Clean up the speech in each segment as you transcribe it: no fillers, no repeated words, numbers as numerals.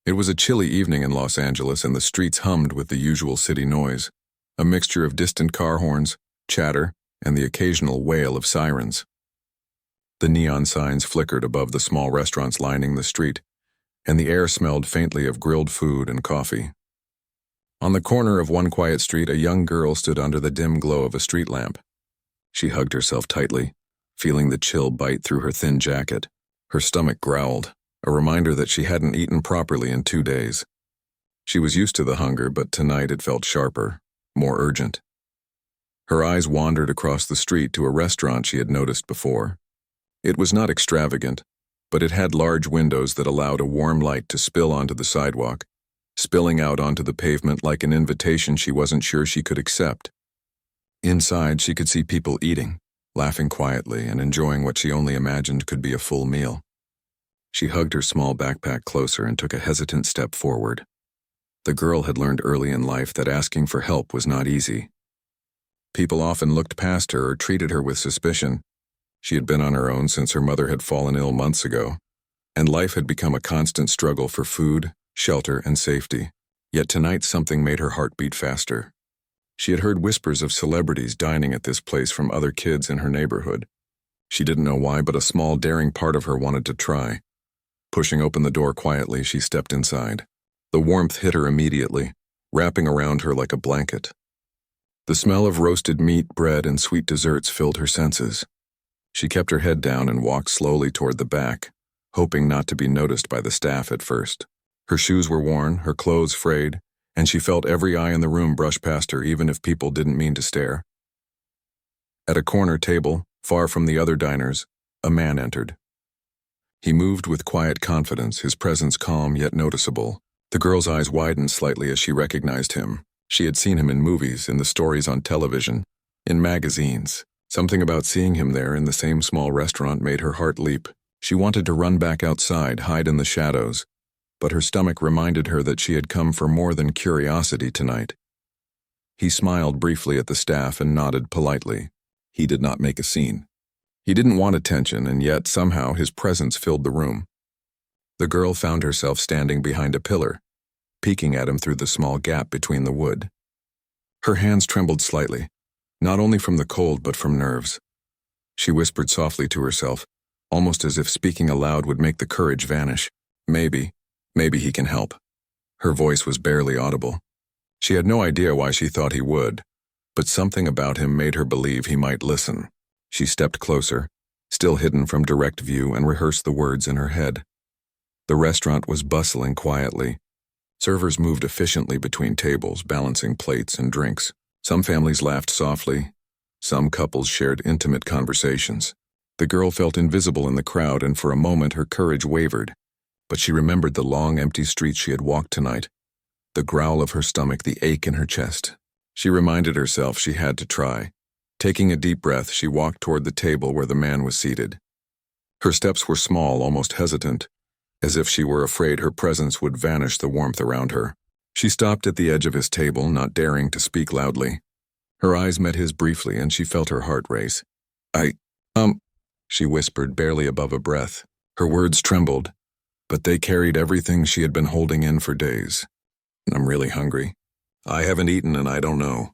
It was a chilly evening in Los Angeles, and the streets hummed with the usual city noise, a mixture of distant car horns, chatter, and the occasional wail of sirens. The neon signs flickered above the small restaurants lining the street, and the air smelled faintly of grilled food and coffee. On the corner of one quiet street, a young girl stood under the dim glow of a street lamp. She hugged herself tightly, feeling the chill bite through her thin jacket. Her stomach growled, a reminder that she hadn't eaten properly in 2 days. She was used to the hunger, but tonight it felt sharper, more urgent. Her eyes wandered across the street to a restaurant she had noticed before. It was not extravagant, but it had large windows that allowed a warm light to spill onto the sidewalk, spilling out onto the pavement like an invitation she wasn't sure she could accept. Inside, she could see people eating, laughing quietly, and enjoying what she only imagined could be a full meal. She hugged her small backpack closer and took a hesitant step forward. The girl had learned early in life that asking for help was not easy. People often looked past her or treated her with suspicion. She had been on her own since her mother had fallen ill months ago, and life had become a constant struggle for food, shelter, and safety. Yet tonight something made her heart beat faster. She had heard whispers of celebrities dining at this place from other kids in her neighborhood. She didn't know why, but a small, daring part of her wanted to try. Pushing open the door quietly, she stepped inside. The warmth hit her immediately, wrapping around her like a blanket. The smell of roasted meat, bread, and sweet desserts filled her senses. She kept her head down and walked slowly toward the back, hoping not to be noticed by the staff at first. Her shoes were worn, her clothes frayed, and she felt every eye in the room brush past her even if people didn't mean to stare. At a corner table, far from the other diners, a man entered. He moved with quiet confidence, his presence calm yet noticeable. The girl's eyes widened slightly as she recognized him. She had seen him in movies, in the stories on television, in magazines. Something about seeing him there in the same small restaurant made her heart leap. She wanted to run back outside, hide in the shadows, but her stomach reminded her that she had come for more than curiosity tonight. He smiled briefly at the staff and nodded politely. He did not make a scene. He didn't want attention, and yet somehow his presence filled the room. The girl found herself standing behind a pillar, peeking at him through the small gap between the wood. Her hands trembled slightly, not only from the cold but from nerves. She whispered softly to herself, almost as if speaking aloud would make the courage vanish. Maybe he can help. Her voice was barely audible. She had no idea why she thought he would, but something about him made her believe he might listen. She stepped closer, still hidden from direct view, and rehearsed the words in her head. The restaurant was bustling quietly. Servers moved efficiently between tables, balancing plates and drinks. Some families laughed softly. Some couples shared intimate conversations. The girl felt invisible in the crowd, and for a moment her courage wavered. But she remembered the long, empty streets she had walked tonight, the growl of her stomach, the ache in her chest. She reminded herself she had to try. Taking a deep breath, she walked toward the table where the man was seated. Her steps were small, almost hesitant, as if she were afraid her presence would vanish the warmth around her. She stopped at the edge of his table, not daring to speak loudly. Her eyes met his briefly, and she felt her heart race. She whispered, barely above a breath. Her words trembled, but they carried everything she had been holding in for days. I'm really hungry. I haven't eaten and I don't know.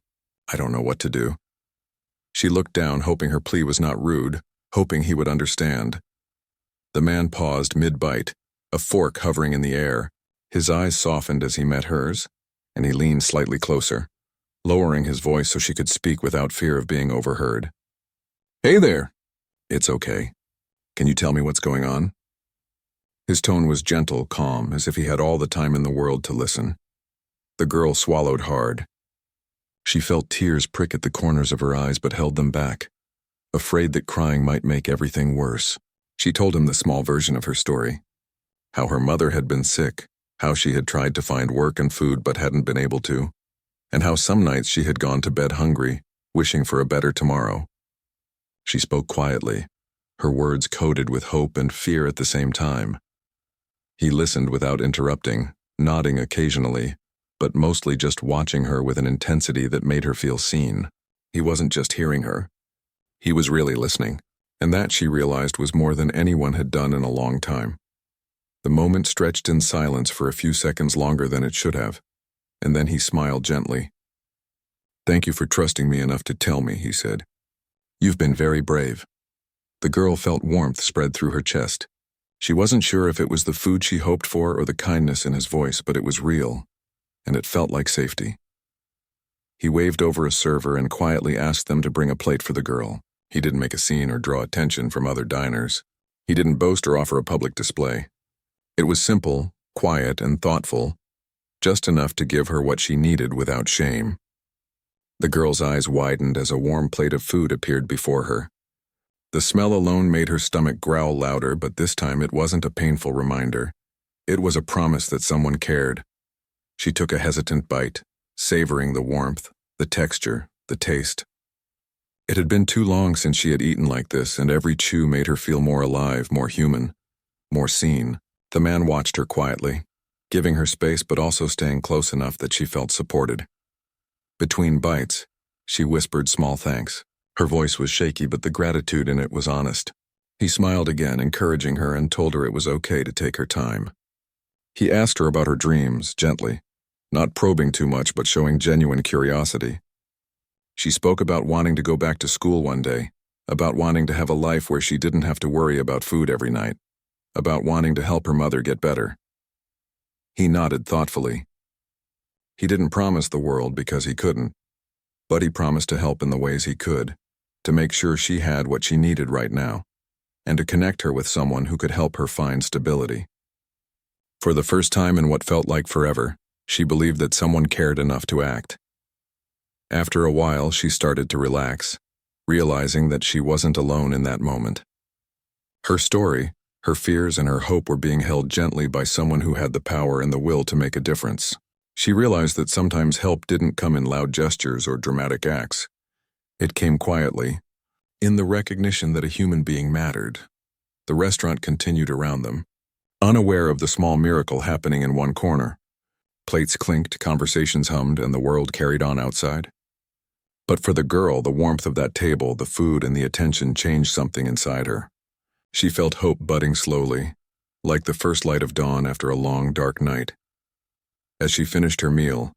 I don't know what to do. She looked down, hoping her plea was not rude, hoping he would understand. The man paused mid-bite, a fork hovering in the air. His eyes softened as he met hers, and he leaned slightly closer, lowering his voice so she could speak without fear of being overheard. Hey there. It's okay. Can you tell me what's going on? His tone was gentle, calm, as if he had all the time in the world to listen. The girl swallowed hard. She felt tears prick at the corners of her eyes but held them back, afraid that crying might make everything worse. She told him the small version of her story. How her mother had been sick, how she had tried to find work and food but hadn't been able to, and how some nights she had gone to bed hungry, wishing for a better tomorrow. She spoke quietly, her words coated with hope and fear at the same time. He listened without interrupting, nodding occasionally, but mostly just watching her with an intensity that made her feel seen. He wasn't just hearing her. He was really listening, and that, she realized, was more than anyone had done in a long time. The moment stretched in silence for a few seconds longer than it should have, and then he smiled gently. "Thank you for trusting me enough to tell me," he said. "You've been very brave." The girl felt warmth spread through her chest. She wasn't sure if it was the food she hoped for or the kindness in his voice, but it was real, and it felt like safety. He waved over a server and quietly asked them to bring a plate for the girl. He didn't make a scene or draw attention from other diners. He didn't boast or offer a public display. It was simple, quiet, and thoughtful, just enough to give her what she needed without shame. The girl's eyes widened as a warm plate of food appeared before her. The smell alone made her stomach growl louder, but this time it wasn't a painful reminder. It was a promise that someone cared. She took a hesitant bite, savoring the warmth, the texture, the taste. It had been too long since she had eaten like this, and every chew made her feel more alive, more human, more seen. The man watched her quietly, giving her space but also staying close enough that she felt supported. Between bites, she whispered small thanks. Her voice was shaky, but the gratitude in it was honest. He smiled again, encouraging her, and told her it was okay to take her time. He asked her about her dreams, gently, not probing too much but showing genuine curiosity. She spoke about wanting to go back to school one day, about wanting to have a life where she didn't have to worry about food every night, about wanting to help her mother get better. He nodded thoughtfully. He didn't promise the world because he couldn't, but he promised to help in the ways he could, to make sure she had what she needed right now, and to connect her with someone who could help her find stability. For the first time in what felt like forever, she believed that someone cared enough to act. After a while, she started to relax, realizing that she wasn't alone in that moment. Her story, her fears, and her hope were being held gently by someone who had the power and the will to make a difference. She realized that sometimes help didn't come in loud gestures or dramatic acts. It came quietly, in the recognition that a human being mattered. The restaurant continued around them, unaware of the small miracle happening in one corner. Plates clinked, conversations hummed, and the world carried on outside. But for the girl, the warmth of that table, the food, and the attention changed something inside her. She felt hope budding slowly, like the first light of dawn after a long, dark night. As she finished her meal,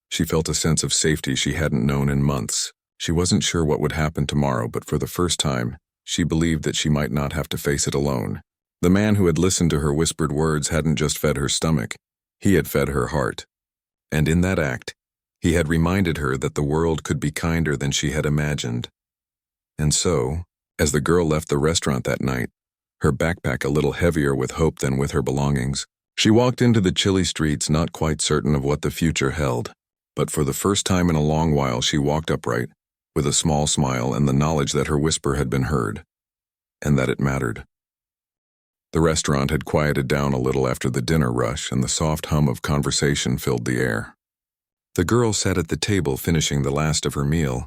she felt a sense of safety she hadn't known in months. She wasn't sure what would happen tomorrow, but for the first time, she believed that she might not have to face it alone. The man who had listened to her whispered words hadn't just fed her stomach, he had fed her heart. And in that act, he had reminded her that the world could be kinder than she had imagined. And so, as the girl left the restaurant that night, her backpack a little heavier with hope than with her belongings, she walked into the chilly streets, not quite certain of what the future held. But for the first time in a long while, she walked upright, with a small smile and the knowledge that her whisper had been heard, and that it mattered. The restaurant had quieted down a little after the dinner rush, and the soft hum of conversation filled the air. The girl sat at the table finishing the last of her meal.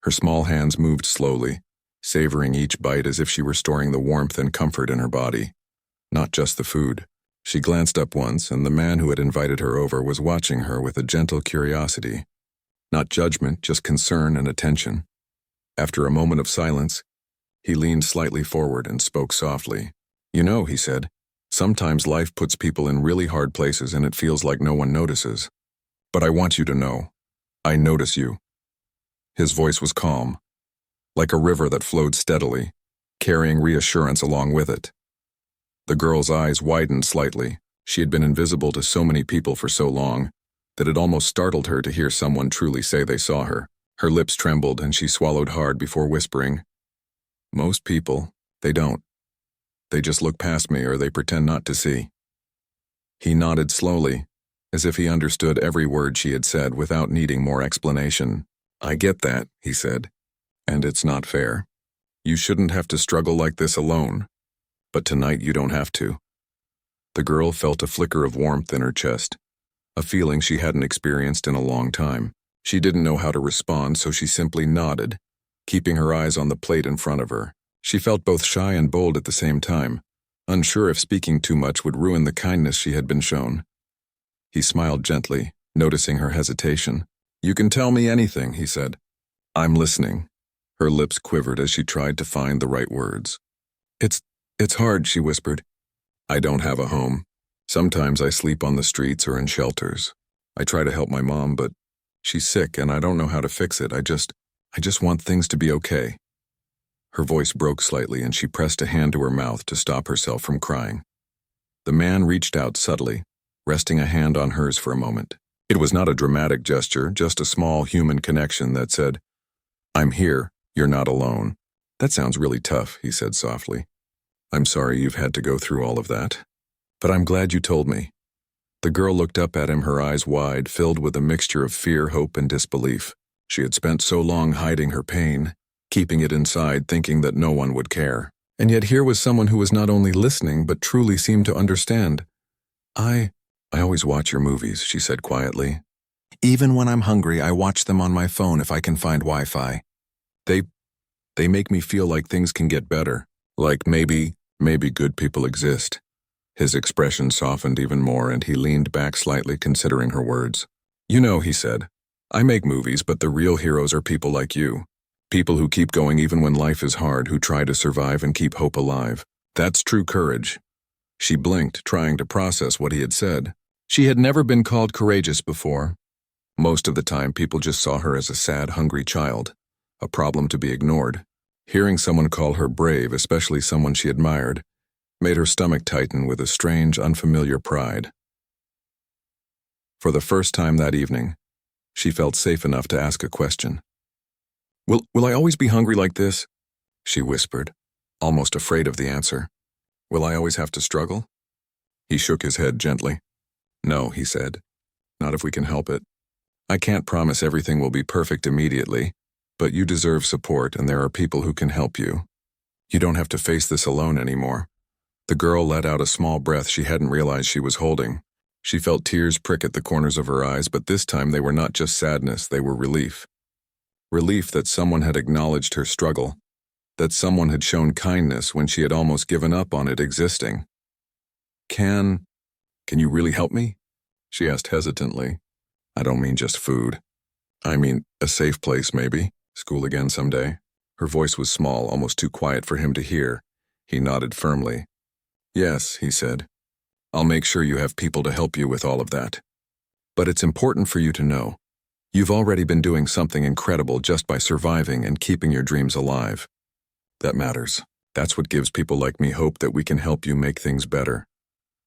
Her small hands moved slowly, savoring each bite as if she were storing the warmth and comfort in her body, not just the food. She glanced up once, and the man who had invited her over was watching her with a gentle curiosity. Not judgment, just concern and attention. After a moment of silence, he leaned slightly forward and spoke softly. "You know," he said, "sometimes life puts people in really hard places and it feels like no one notices. But I want you to know, I notice you." His voice was calm, like a river that flowed steadily, carrying reassurance along with it. The girl's eyes widened slightly. She had been invisible to so many people for so long that it almost startled her to hear someone truly say they saw her. Her lips trembled and she swallowed hard before whispering, "Most people, they don't. They just look past me or they pretend not to see." He nodded slowly, as if he understood every word she had said without needing more explanation. "I get that," he said, "and it's not fair. You shouldn't have to struggle like this alone. But tonight you don't have to." The girl felt a flicker of warmth in her chest, a feeling she hadn't experienced in a long time. She didn't know how to respond, so she simply nodded, keeping her eyes on the plate in front of her. She felt both shy and bold at the same time, unsure if speaking too much would ruin the kindness she had been shown. He smiled gently, noticing her hesitation. "You can tell me anything," he said. "I'm listening." Her lips quivered as she tried to find the right words. It's hard," she whispered. "I don't have a home. Sometimes I sleep on the streets or in shelters. I try to help my mom, but she's sick and I don't know how to fix it. I just want things to be okay." Her voice broke slightly and she pressed a hand to her mouth to stop herself from crying. The man reached out subtly, resting a hand on hers for a moment. It was not a dramatic gesture, just a small human connection that said, "I'm here, you're not alone." "That sounds really tough," he said softly. "I'm sorry you've had to go through all of that. But I'm glad you told me." The girl looked up at him, her eyes wide, filled with a mixture of fear, hope, and disbelief. She had spent so long hiding her pain, keeping it inside, thinking that no one would care. And yet here was someone who was not only listening, but truly seemed to understand. I always watch your movies," she said quietly. "Even when I'm hungry, I watch them on my phone if I can find Wi-Fi. They make me feel like things can get better, like maybe good people exist." His expression softened even more and he leaned back slightly, considering her words. "You know," he said, "I make movies, but the real heroes are people like you. People who keep going even when life is hard, who try to survive and keep hope alive. That's true courage." She blinked, trying to process what he had said. She had never been called courageous before. Most of the time, people just saw her as a sad, hungry child, a problem to be ignored. Hearing someone call her brave, especially someone she admired, made her stomach tighten with a strange, unfamiliar pride. For the first time that evening, she felt safe enough to ask a question. Will I always be hungry like this?" she whispered, almost afraid of the answer. "Will I always have to struggle?" He shook his head gently. "No," he said, "not if we can help it. I can't promise everything will be perfect immediately, but you deserve support and there are people who can help you. You don't have to face this alone anymore." The girl let out a small breath she hadn't realized she was holding. She felt tears prick at the corners of her eyes, but this time they were not just sadness, they were relief. Relief that someone had acknowledged her struggle, that someone had shown kindness when she had almost given up on it existing. Can you really help me?" she asked hesitantly. "I don't mean just food. I mean a safe place maybe, school again someday." Her voice was small, almost too quiet for him to hear. He nodded firmly. "Yes," he said. "I'll make sure you have people to help you with all of that. But it's important for you to know. You've already been doing something incredible just by surviving and keeping your dreams alive. That matters. That's what gives people like me hope that we can help you make things better."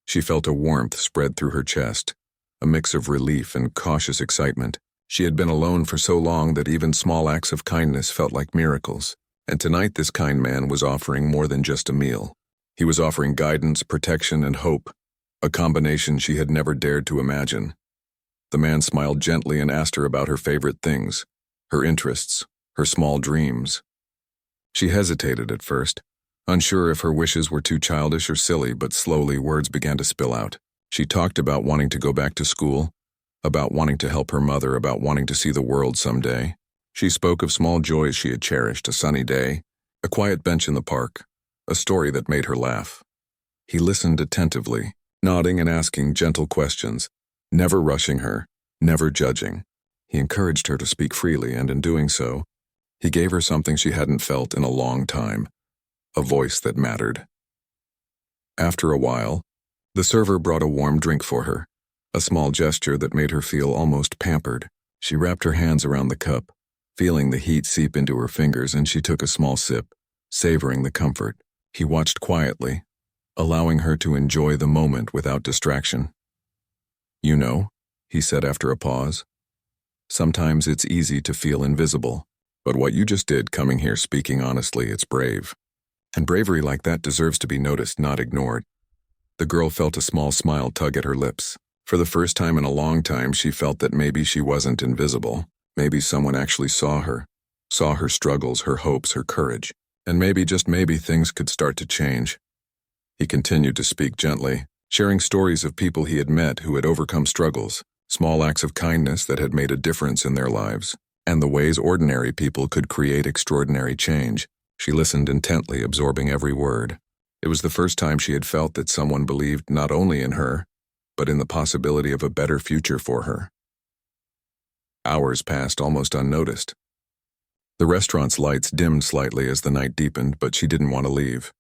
She felt a warmth spread through her chest, a mix of relief and cautious excitement. She had been alone for so long that even small acts of kindness felt like miracles. And tonight this kind man was offering more than just a meal. He was offering guidance, protection, and hope, a combination she had never dared to imagine. The man smiled gently and asked her about her favorite things, her interests, her small dreams. She hesitated at first, unsure if her wishes were too childish or silly, but slowly words began to spill out. She talked about wanting to go back to school, about wanting to help her mother, about wanting to see the world someday. She spoke of small joys she had cherished, a sunny day, a quiet bench in the park, a story that made her laugh. He listened attentively, nodding and asking gentle questions, never rushing her, never judging. He encouraged her to speak freely, and in doing so, he gave her something she hadn't felt in a long time, a voice that mattered. After a while, the server brought a warm drink for her, a small gesture that made her feel almost pampered. She wrapped her hands around the cup, feeling the heat seep into her fingers, and she took a small sip, savoring the comfort. He watched quietly, allowing her to enjoy the moment without distraction. "You know," he said after a pause, "sometimes it's easy to feel invisible, but what you just did coming here speaking honestly, it's brave. And bravery like that deserves to be noticed, not ignored." The girl felt a small smile tug at her lips. For the first time in a long time, she felt that maybe she wasn't invisible. Maybe someone actually saw her struggles, her hopes, her courage. And maybe, just maybe, things could start to change. He continued to speak gently, sharing stories of people he had met who had overcome struggles, small acts of kindness that had made a difference in their lives, and the ways ordinary people could create extraordinary change. She listened intently, absorbing every word. It was the first time she had felt that someone believed not only in her, but in the possibility of a better future for her. Hours passed almost unnoticed. The restaurant's lights dimmed slightly as the night deepened, but she didn't want to leave.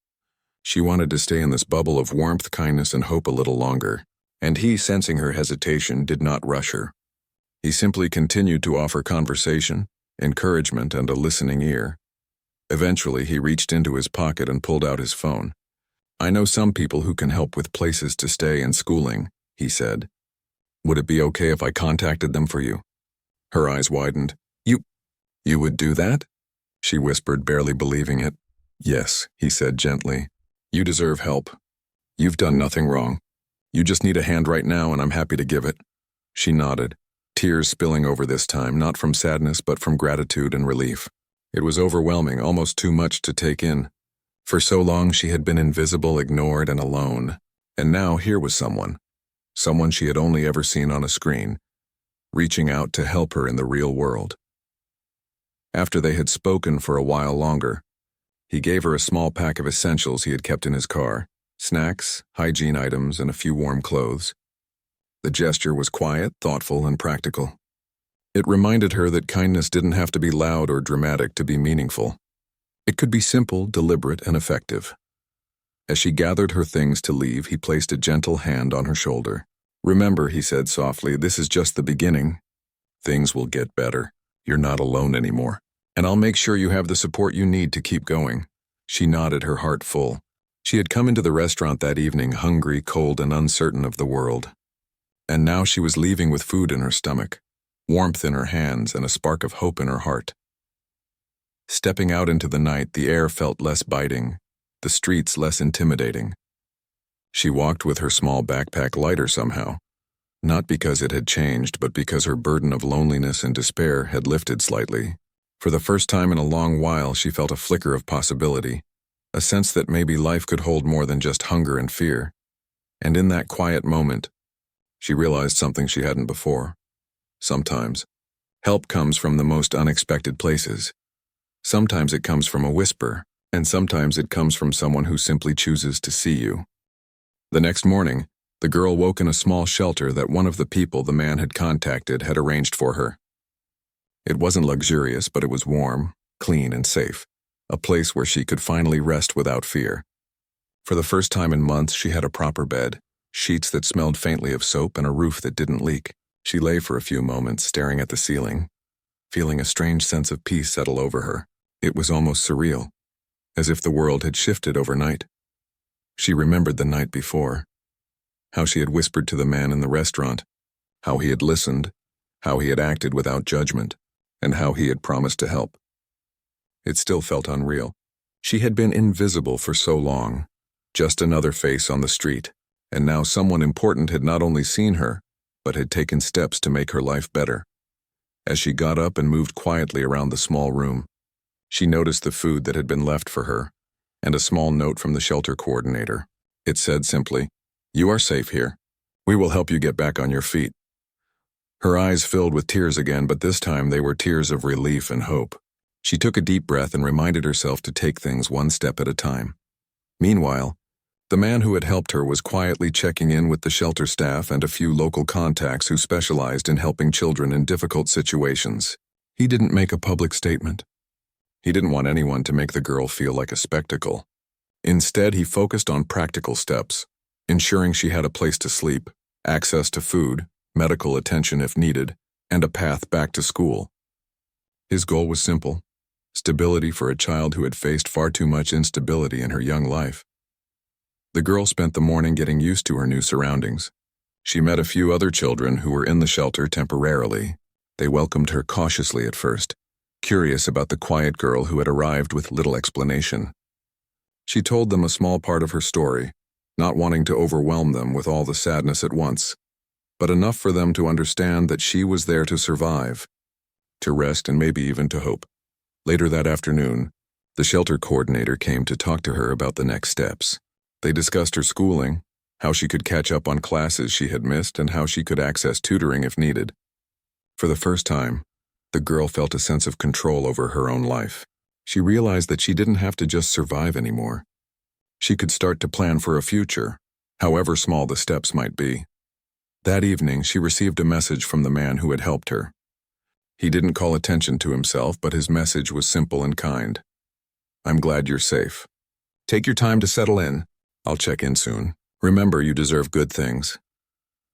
She wanted to stay in this bubble of warmth, kindness, and hope a little longer. And he, sensing her hesitation, did not rush her. He simply continued to offer conversation, encouragement, and a listening ear. Eventually, he reached into his pocket and pulled out his phone. "I know some people who can help with places to stay and schooling," he said. "Would it be okay if I contacted them for you?" Her eyes widened. You would do that?" she whispered, barely believing it. "Yes," he said gently. "You deserve help. You've done nothing wrong. You just need a hand right now, and I'm happy to give it." She nodded, tears spilling over this time, not from sadness but from gratitude and relief. It was overwhelming, almost too much to take in. For so long she had been invisible, ignored, and alone. And now here was someone she had only ever seen on a screen, reaching out to help her in the real world. After they had spoken for a while longer, he gave her a small pack of essentials he had kept in his car: snacks, hygiene items, and a few warm clothes. The gesture was quiet, thoughtful, and practical. It reminded her that kindness didn't have to be loud or dramatic to be meaningful. It could be simple, deliberate, and effective. As she gathered her things to leave, he placed a gentle hand on her shoulder. "Remember," he said softly, "this is just the beginning. Things will get better. You're not alone anymore. And I'll make sure you have the support you need to keep going." She nodded, her heart full. She had come into the restaurant that evening hungry, cold, and uncertain of the world. And now she was leaving with food in her stomach, warmth in her hands, and a spark of hope in her heart. Stepping out into the night, the air felt less biting, the streets less intimidating. She walked with her small backpack lighter somehow, not because it had changed, but because her burden of loneliness and despair had lifted slightly. For the first time in a long while, she felt a flicker of possibility, a sense that maybe life could hold more than just hunger and fear. And in that quiet moment, she realized something she hadn't before. Sometimes, help comes from the most unexpected places. Sometimes it comes from a whisper, and sometimes it comes from someone who simply chooses to see you. The next morning, the girl woke in a small shelter that one of the people the man had contacted had arranged for her. It wasn't luxurious, but it was warm, clean, and safe, a place where she could finally rest without fear. For the first time in months, she had a proper bed, sheets that smelled faintly of soap, and a roof that didn't leak. She lay for a few moments, staring at the ceiling, feeling a strange sense of peace settle over her. It was almost surreal, as if the world had shifted overnight. She remembered the night before, how she had whispered to the man in the restaurant, how he had listened, how he had acted without judgment, and how he had promised to help. It still felt unreal. She had been invisible for so long, just another face on the street, and now someone important had not only seen her, but had taken steps to make her life better. As she got up and moved quietly around the small room, she noticed the food that had been left for her, and a small note from the shelter coordinator. It said simply, "You are safe here. We will help you get back on your feet." Her eyes filled with tears again, but this time they were tears of relief and hope. She took a deep breath and reminded herself to take things one step at a time. Meanwhile, the man who had helped her was quietly checking in with the shelter staff and a few local contacts who specialized in helping children in difficult situations. He didn't make a public statement. He didn't want anyone to make the girl feel like a spectacle. Instead, he focused on practical steps, ensuring she had a place to sleep, access to food, medical attention if needed, and a path back to school. His goal was simple: stability for a child who had faced far too much instability in her young life. The girl spent the morning getting used to her new surroundings. She met a few other children who were in the shelter temporarily. They welcomed her cautiously at first, curious about the quiet girl who had arrived with little explanation. She told them a small part of her story, not wanting to overwhelm them with all the sadness at once, but enough for them to understand that she was there to survive, to rest, and maybe even to hope. Later that afternoon, the shelter coordinator came to talk to her about the next steps. They discussed her schooling, how she could catch up on classes she had missed, and how she could access tutoring if needed. For the first time, the girl felt a sense of control over her own life. She realized that she didn't have to just survive anymore. She could start to plan for a future, however small the steps might be. That evening, she received a message from the man who had helped her. He didn't call attention to himself, but his message was simple and kind. "I'm glad you're safe. Take your time to settle in. I'll check in soon. Remember, you deserve good things."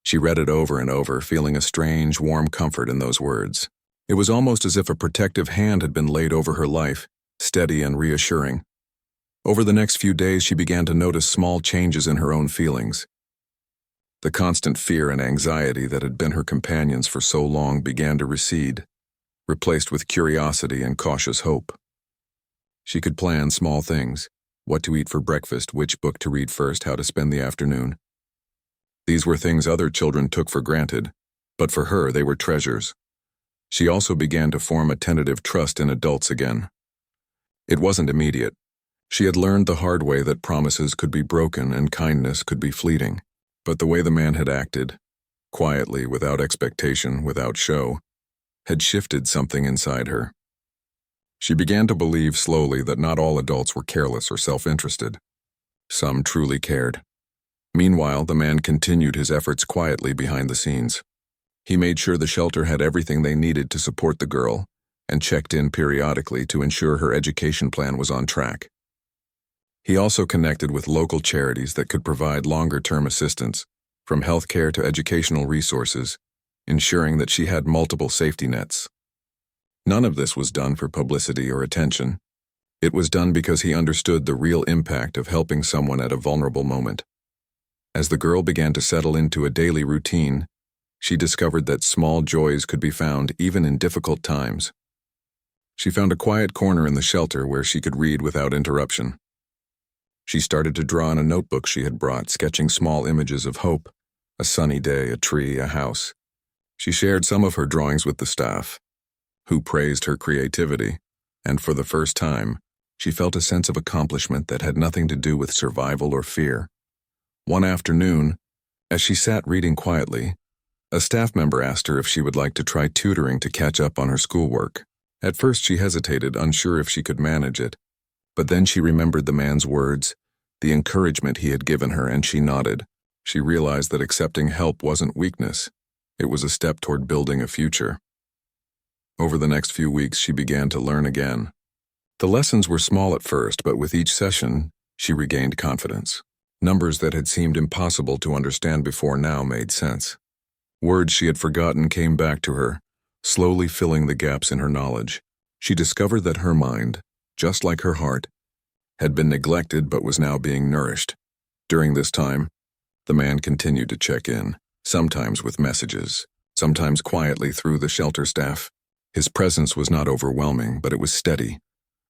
She read it over and over, feeling a strange, warm comfort in those words. It was almost as if a protective hand had been laid over her life, steady and reassuring. Over the next few days, she began to notice small changes in her own feelings. The constant fear and anxiety that had been her companions for so long began to recede, replaced with curiosity and cautious hope. She could plan small things: what to eat for breakfast, which book to read first, how to spend the afternoon. These were things other children took for granted, but for her they were treasures. She also began to form a tentative trust in adults again. It wasn't immediate. She had learned the hard way that promises could be broken and kindness could be fleeting. But the way the man had acted, quietly, without expectation, without show, had shifted something inside her. She began to believe slowly that not all adults were careless or self-interested. Some truly cared. Meanwhile, the man continued his efforts quietly behind the scenes. He made sure the shelter had everything they needed to support the girl, and checked in periodically to ensure her education plan was on track. He also connected with local charities that could provide longer-term assistance, from healthcare to educational resources, ensuring that she had multiple safety nets. None of this was done for publicity or attention. It was done because he understood the real impact of helping someone at a vulnerable moment. As the girl began to settle into a daily routine, she discovered that small joys could be found even in difficult times. She found a quiet corner in the shelter where she could read without interruption. She started to draw in a notebook she had brought, sketching small images of hope: a sunny day, a tree, a house. She shared some of her drawings with the staff, who praised her creativity, and for the first time, she felt a sense of accomplishment that had nothing to do with survival or fear. One afternoon, as she sat reading quietly, a staff member asked her if she would like to try tutoring to catch up on her schoolwork. At first she hesitated, unsure if she could manage it, but then she remembered the man's words, the encouragement he had given her, and she nodded. She realized that accepting help wasn't weakness. It was a step toward building a future. Over the next few weeks, she began to learn again. The lessons were small at first, but with each session, she regained confidence. Numbers that had seemed impossible to understand before now made sense. Words she had forgotten came back to her, slowly filling the gaps in her knowledge. She discovered that her mind, just like her heart, had been neglected but was now being nourished. During this time, the man continued to check in, sometimes with messages, sometimes quietly through the shelter staff. His presence was not overwhelming, but it was steady,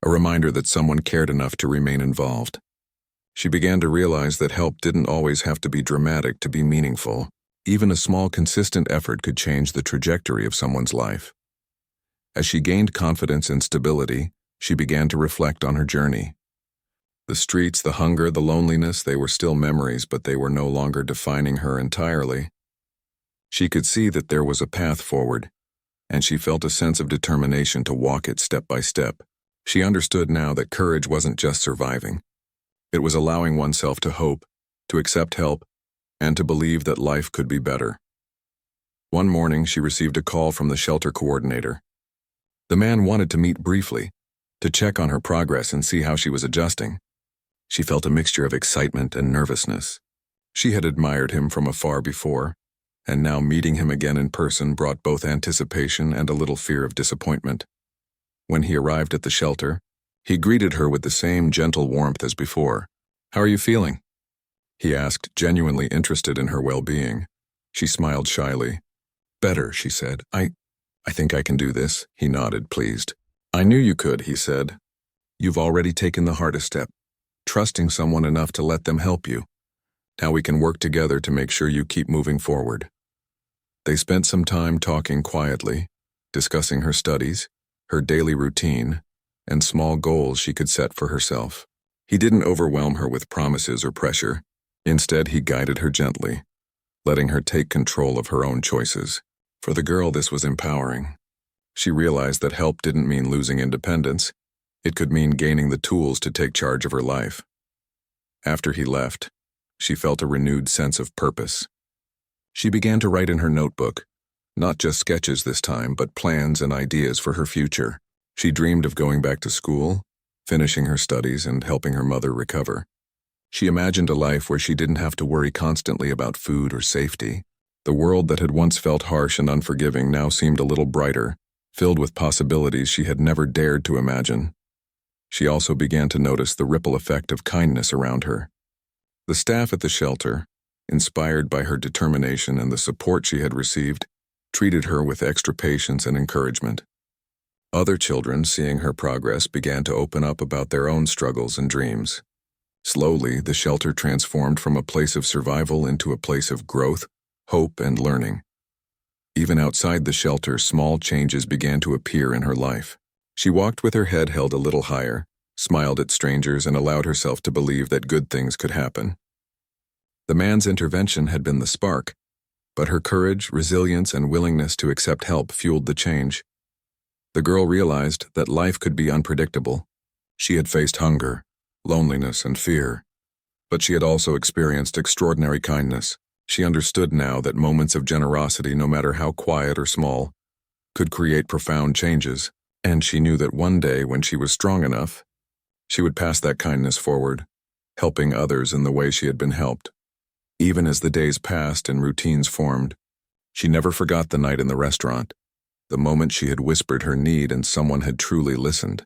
a reminder that someone cared enough to remain involved. She began to realize that help didn't always have to be dramatic to be meaningful. Even a small, consistent effort could change the trajectory of someone's life. As she gained confidence and stability, she began to reflect on her journey. The streets, the hunger, the loneliness, they were still memories, but they were no longer defining her entirely. She could see that there was a path forward, and she felt a sense of determination to walk it step by step. She understood now that courage wasn't just surviving. It was allowing oneself to hope, to accept help, and to believe that life could be better. One morning, she received a call from the shelter coordinator. The man wanted to meet briefly, to check on her progress and see how she was adjusting. She felt a mixture of excitement and nervousness. She had admired him from afar before, and now meeting him again in person brought both anticipation and a little fear of disappointment. When he arrived at the shelter, he greeted her with the same gentle warmth as before. "How are you feeling?" he asked, genuinely interested in her well-being. She smiled shyly. "Better," she said. I think I can do this." He nodded, pleased. "I knew you could," he said. "You've already taken the hardest step, trusting someone enough to let them help you. Now we can work together to make sure you keep moving forward." They spent some time talking quietly, discussing her studies, her daily routine, and small goals she could set for herself. He didn't overwhelm her with promises or pressure. Instead, he guided her gently, letting her take control of her own choices. For the girl, this was empowering. She realized that help didn't mean losing independence. It could mean gaining the tools to take charge of her life. After he left, she felt a renewed sense of purpose. She began to write in her notebook, not just sketches this time, but plans and ideas for her future. She dreamed of going back to school, finishing her studies, and helping her mother recover. She imagined a life where she didn't have to worry constantly about food or safety, The world that had once felt harsh and unforgiving now seemed a little brighter, filled with possibilities she had never dared to imagine. She also began to notice the ripple effect of kindness around her. The staff at the shelter, inspired by her determination and the support she had received, treated her with extra patience and encouragement. Other children, seeing her progress, began to open up about their own struggles and dreams. Slowly, the shelter transformed from a place of survival into a place of growth, hope, and learning. Even outside the shelter, small changes began to appear in her life. She walked with her head held a little higher, smiled at strangers, and allowed herself to believe that good things could happen. The man's intervention had been the spark, but her courage, resilience, and willingness to accept help fueled the change. The girl realized that life could be unpredictable. She had faced hunger, loneliness, and fear, but she had also experienced extraordinary kindness. She understood now that moments of generosity, no matter how quiet or small, could create profound changes, and she knew that one day, when she was strong enough, she would pass that kindness forward, helping others in the way she had been helped. Even as the days passed and routines formed, she never forgot the night in the restaurant, the moment she had whispered her need and someone had truly listened.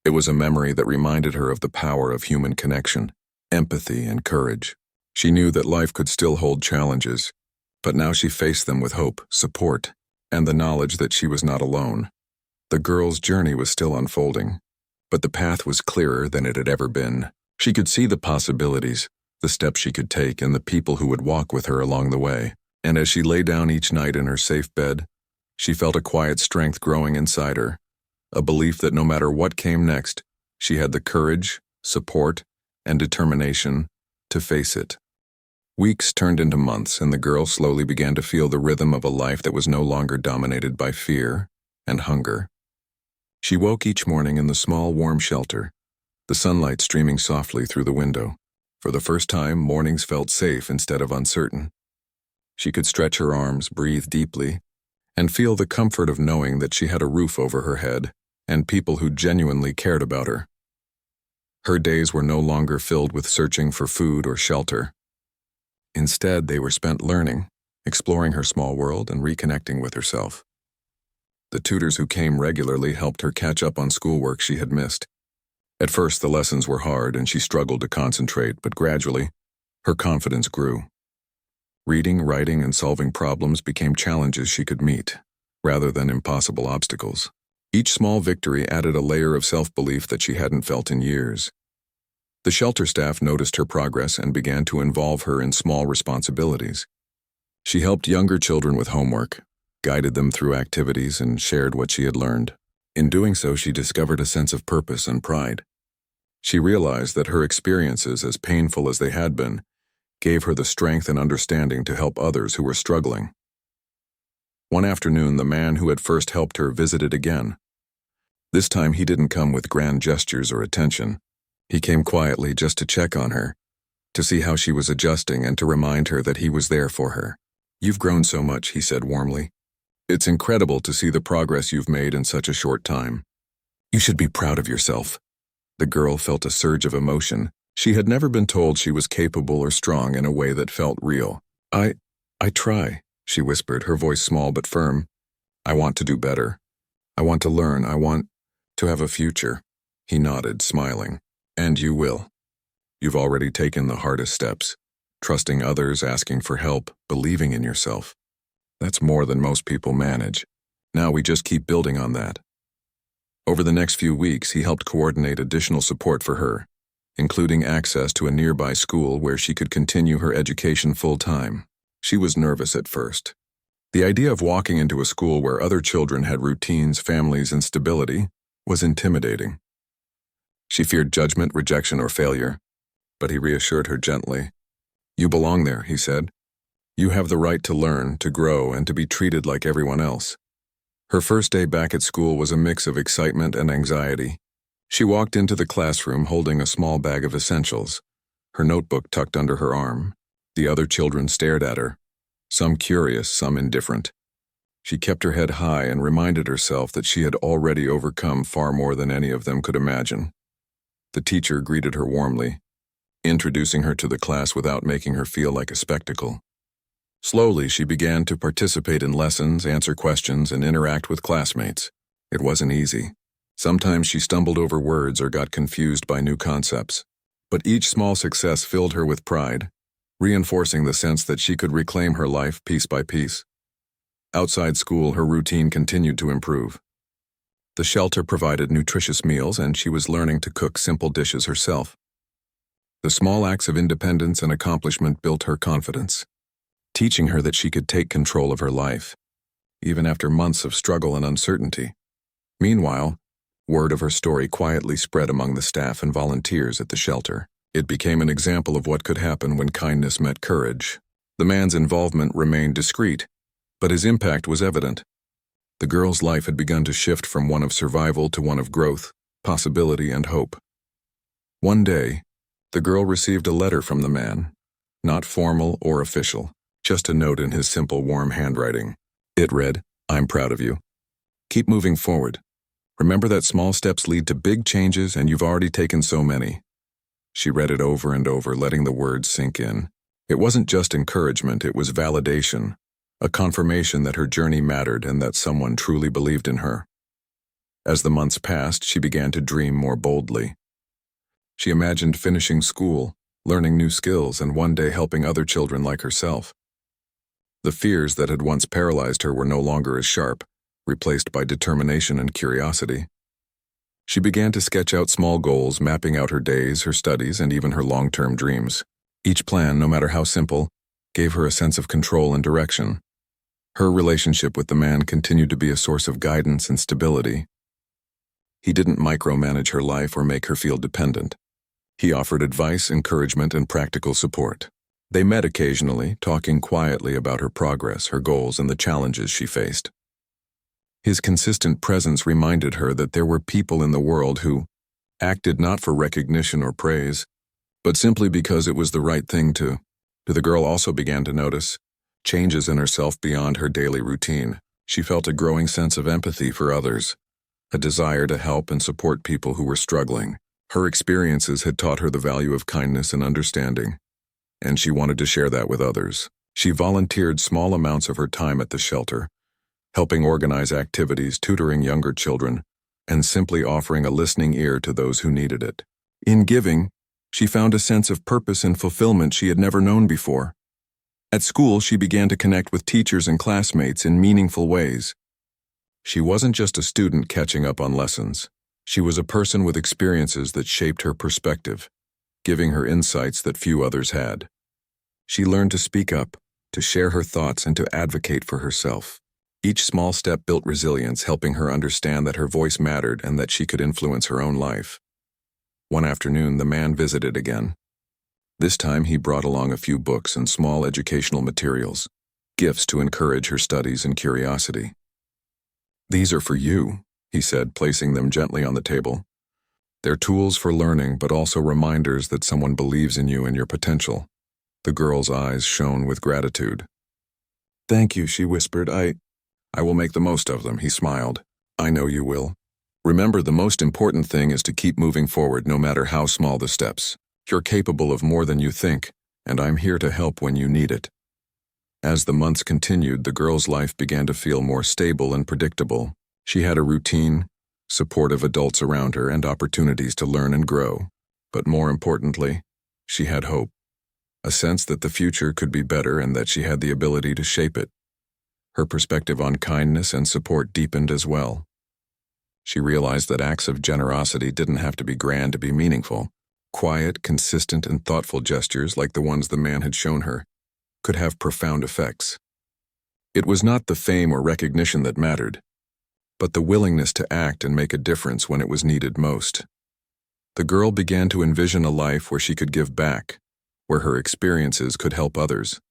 It was a memory that reminded her of the power of human connection, empathy, and courage. She knew that life could still hold challenges, but now she faced them with hope, support, and the knowledge that she was not alone. The girl's journey was still unfolding, but the path was clearer than it had ever been. She could see the possibilities, the steps she could take, and the people who would walk with her along the way. And as she lay down each night in her safe bed, she felt a quiet strength growing inside her, a belief that no matter what came next, she had the courage, support, and determination to face it. Weeks turned into months, and the girl slowly began to feel the rhythm of a life that was no longer dominated by fear and hunger. She woke each morning in the small, warm shelter, the sunlight streaming softly through the window. For the first time, mornings felt safe instead of uncertain. She could stretch her arms, breathe deeply, and feel the comfort of knowing that she had a roof over her head and people who genuinely cared about her. Her days were no longer filled with searching for food or shelter. Instead, they were spent learning, exploring her small world, and reconnecting with herself. The tutors who came regularly helped her catch up on schoolwork she had missed. At first, the lessons were hard and she struggled to concentrate, but gradually, her confidence grew. Reading, writing, and solving problems became challenges she could meet, rather than impossible obstacles. Each small victory added a layer of self-belief that she hadn't felt in years. The shelter staff noticed her progress and began to involve her in small responsibilities. She helped younger children with homework, guided them through activities, and shared what she had learned. In doing so, she discovered a sense of purpose and pride. She realized that her experiences, as painful as they had been, gave her the strength and understanding to help others who were struggling. One afternoon, the man who had first helped her visited again. This time, he didn't come with grand gestures or attention. He came quietly just to check on her, to see how she was adjusting and to remind her that he was there for her. "You've grown so much," he said warmly. "It's incredible to see the progress you've made in such a short time. You should be proud of yourself." The girl felt a surge of emotion. She had never been told she was capable or strong in a way that felt real. I try," she whispered, her voice small but firm. "I want to do better. I want to learn. I want to have a future." He nodded, smiling. "And you will. You've already taken the hardest steps, trusting others, asking for help, believing in yourself. That's more than most people manage. Now we just keep building on that." Over the next few weeks, he helped coordinate additional support for her, including access to a nearby school where she could continue her education full-time. She was nervous at first. The idea of walking into a school where other children had routines, families, and stability was intimidating. She feared judgment, rejection, or failure, but he reassured her gently. "You belong there," he said. "You have the right to learn, to grow, and to be treated like everyone else." Her first day back at school was a mix of excitement and anxiety. She walked into the classroom holding a small bag of essentials, her notebook tucked under her arm. The other children stared at her, some curious, some indifferent. She kept her head high and reminded herself that she had already overcome far more than any of them could imagine. The teacher greeted her warmly, introducing her to the class without making her feel like a spectacle. Slowly, she began to participate in lessons, answer questions, and interact with classmates. It wasn't easy. Sometimes she stumbled over words or got confused by new concepts. But each small success filled her with pride, reinforcing the sense that she could reclaim her life piece by piece. Outside school, her routine continued to improve. The shelter provided nutritious meals, and she was learning to cook simple dishes herself. The small acts of independence and accomplishment built her confidence, teaching her that she could take control of her life, even after months of struggle and uncertainty. Meanwhile, word of her story quietly spread among the staff and volunteers at the shelter. It became an example of what could happen when kindness met courage. The man's involvement remained discreet, but his impact was evident. The girl's life had begun to shift from one of survival to one of growth, possibility, and hope. One day, the girl received a letter from the man, not formal or official, just a note in his simple, warm handwriting. It read, "I'm proud of you. Keep moving forward. Remember that small steps lead to big changes, and you've already taken so many." She read it over and over, letting the words sink in. It wasn't just encouragement, it was validation, a confirmation that her journey mattered and that someone truly believed in her. As the months passed, she began to dream more boldly. She imagined finishing school, learning new skills, and one day helping other children like herself. The fears that had once paralyzed her were no longer as sharp, replaced by determination and curiosity. She began to sketch out small goals, mapping out her days, her studies, and even her long-term dreams. Each plan, no matter how simple, gave her a sense of control and direction. Her relationship with the man continued to be a source of guidance and stability. He didn't micromanage her life or make her feel dependent. He offered advice, encouragement, and practical support. They met occasionally, talking quietly about her progress, her goals, and the challenges she faced. His consistent presence reminded her that there were people in the world who acted not for recognition or praise, but simply because it was the right thing to. The girl also began to notice changes in herself beyond her daily routine. She felt a growing sense of empathy for others, a desire to help and support people who were struggling. Her experiences had taught her the value of kindness and understanding, and she wanted to share that with others. She volunteered small amounts of her time at the shelter, helping organize activities, tutoring younger children, and simply offering a listening ear to those who needed it. In giving, she found a sense of purpose and fulfillment she had never known before. At school, she began to connect with teachers and classmates in meaningful ways. She wasn't just a student catching up on lessons. She was a person with experiences that shaped her perspective, giving her insights that few others had. She learned to speak up, to share her thoughts, and to advocate for herself. Each small step built resilience, helping her understand that her voice mattered and that she could influence her own life. One afternoon, the man visited again. This time, he brought along a few books and small educational materials, gifts to encourage her studies and curiosity. "These are for you," he said, placing them gently on the table. "They're tools for learning, but also reminders that someone believes in you and your potential." The girl's eyes shone with gratitude. "Thank you," she whispered. I will make the most of them," he smiled. "I know you will. Remember, the most important thing is to keep moving forward no matter how small the steps. You're capable of more than you think, and I'm here to help when you need it." As the months continued, the girl's life began to feel more stable and predictable. She had a routine, supportive adults around her, and opportunities to learn and grow. But more importantly, she had hope, a sense that the future could be better and that she had the ability to shape it. Her perspective on kindness and support deepened as well. She realized that acts of generosity didn't have to be grand to be meaningful. Quiet, consistent, and thoughtful gestures like the ones the man had shown her could have profound effects. It was not the fame or recognition that mattered, but the willingness to act and make a difference when it was needed most. The girl began to envision a life where she could give back, where her experiences could help others.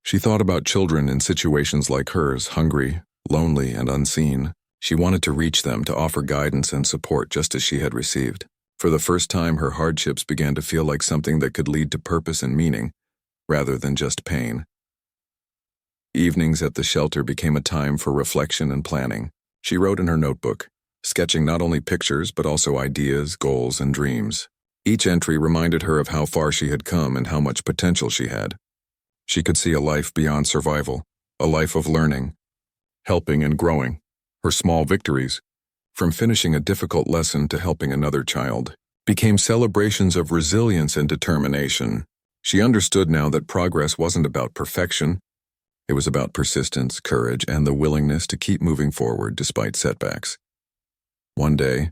She thought about children in situations like hers, hungry, lonely, and unseen. She wanted to reach them, to offer guidance and support just as she had received. For the first time, her hardships began to feel like something that could lead to purpose and meaning, rather than just pain. Evenings at the shelter became a time for reflection and planning. She wrote in her notebook, sketching not only pictures but also ideas, goals, and dreams. Each entry reminded her of how far she had come and how much potential she had. She could see a life beyond survival, a life of learning, helping and growing. Her small victories, from finishing a difficult lesson to helping another child, became celebrations of resilience and determination. She understood now that progress wasn't about perfection. It was about persistence, courage, and the willingness to keep moving forward despite setbacks. One day,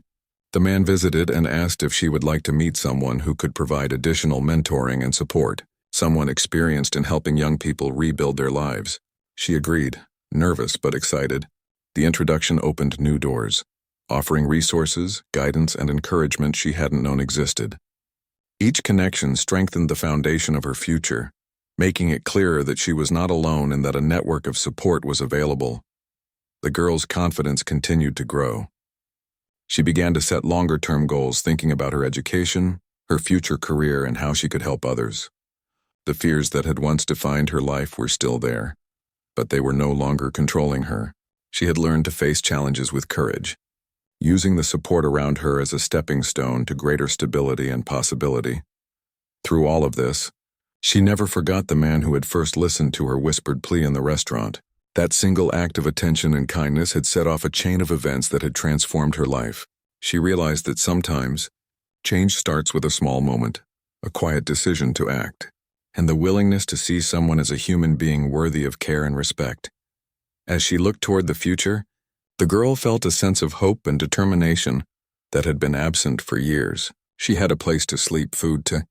the man visited and asked if she would like to meet someone who could provide additional mentoring and support, someone experienced in helping young people rebuild their lives. She agreed, nervous but excited. The introduction opened new doors, offering resources, guidance, and encouragement she hadn't known existed. Each connection strengthened the foundation of her future, making it clearer that she was not alone and that a network of support was available. The girl's confidence continued to grow. She began to set longer-term goals, thinking about her education, her future career, and how she could help others. The fears that had once defined her life were still there, but they were no longer controlling her. She had learned to face challenges with courage, using the support around her as a stepping stone to greater stability and possibility. Through all of this, she never forgot the man who had first listened to her whispered plea in the restaurant. That single act of attention and kindness had set off a chain of events that had transformed her life. She realized that sometimes, change starts with a small moment, a quiet decision to act, and the willingness to see someone as a human being worthy of care and respect. As she looked toward the future, the girl felt a sense of hope and determination that had been absent for years. She had a place to sleep, food to